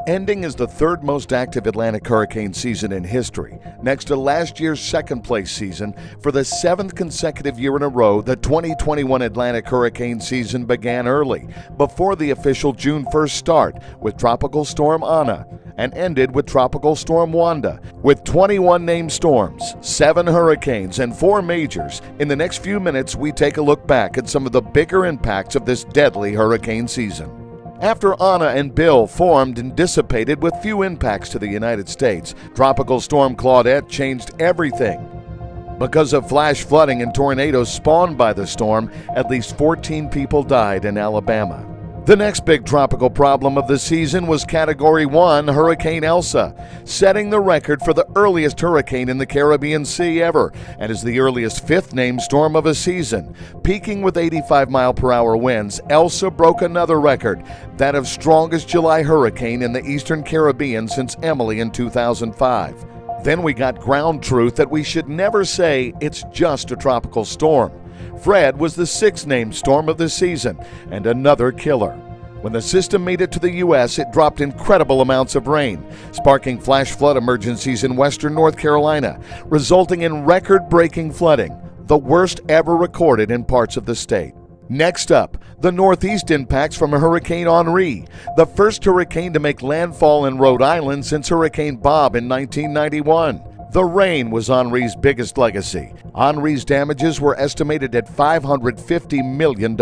ending as the third most active Atlantic hurricane season in history, next to last year's second-place season. For the seventh consecutive year in a row, the 2021 Atlantic hurricane season began early, before the official June 1st start, with Tropical Storm Ana, and ended with Tropical Storm Wanda. With 21 named storms, 7 hurricanes, and 4 majors, in the next few minutes we take a look back at some of the bigger impacts of this deadly hurricane season. After Ana and Bill formed and dissipated with few impacts to the United States, Tropical Storm Claudette changed everything. Because of flash flooding and tornadoes spawned by the storm, at least 14 people died in Alabama. The next big tropical problem of the season was Category 1 Hurricane Elsa, setting the record for the earliest hurricane in the Caribbean Sea ever, and is the earliest fifth named storm of a season. Peaking with 85-mile-per-hour winds, Elsa broke another record, that of strongest July hurricane in the Eastern Caribbean since Emily in 2005. Then we got ground truth that we should never say it's just a tropical storm. Fred was the sixth named storm of the season, and another killer. When the system made it to the U.S., it dropped incredible amounts of rain, sparking flash flood emergencies in western North Carolina, resulting in record-breaking flooding, the worst ever recorded in parts of the state. Next up, the Northeast impacts from Hurricane Henri, the first hurricane to make landfall in Rhode Island since Hurricane Bob in 1991. The rain was Henri's biggest legacy. Henri's damages were estimated at $550 million.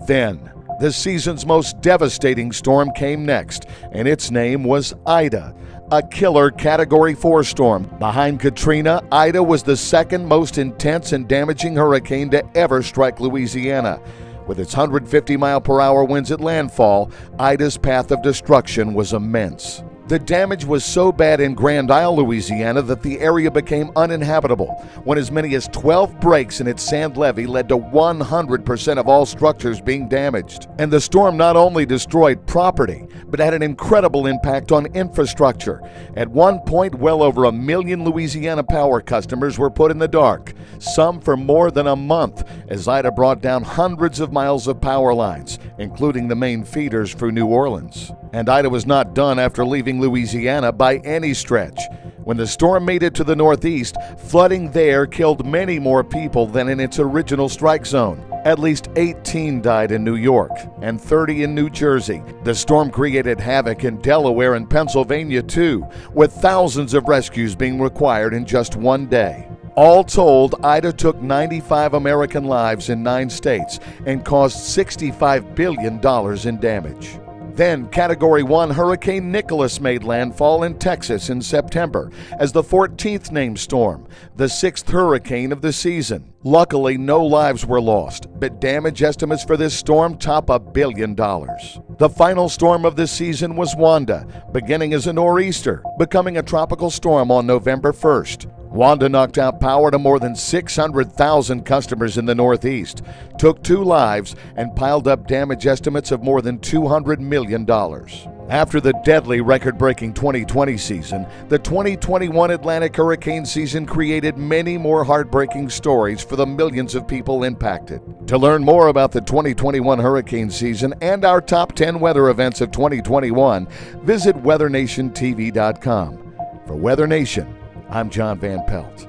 Then, the season's most devastating storm came next, and its name was Ida, a killer Category 4 storm. Behind Katrina, Ida was the second most intense and damaging hurricane to ever strike Louisiana. With its 150-mile-per-hour winds at landfall, Ida's path of destruction was immense. The damage was so bad in Grand Isle, Louisiana, that the area became uninhabitable when as many as 12 breaks in its sand levee led to 100% of all structures being damaged. And the storm not only destroyed property, but had an incredible impact on infrastructure. At one point, well over 1 million Louisiana power customers were put in the dark, some for more than a month, as Ida brought down hundreds of miles of power lines, including the main feeders for New Orleans. And Ida was not done after leaving Louisiana by any stretch. When the storm made it to the Northeast, flooding there killed many more people than in its original strike zone. At least 18 died in New York and 30 in New Jersey. The storm created havoc in Delaware and Pennsylvania too, with thousands of rescues being required in just one day. All told, Ida took 95 American lives in 9 states and caused $65 billion in damage. Then Category 1 Hurricane Nicholas made landfall in Texas in September as the 14th named storm, the 6th hurricane of the season. Luckily, no lives were lost, but damage estimates for this storm top $1 billion. The final storm of the season was Wanda, beginning as a nor'easter, becoming a tropical storm on November 1st. Wanda knocked out power to more than 600,000 customers in the Northeast, took 2 lives, and piled up damage estimates of more than $200 million. After the deadly record-breaking 2020 season, the 2021 Atlantic hurricane season created many more heartbreaking stories for the millions of people impacted. To learn more about the 2021 hurricane season and our top 10 weather events of 2021, visit WeatherNationTV.com. For Weather Nation, I'm John Van Pelt.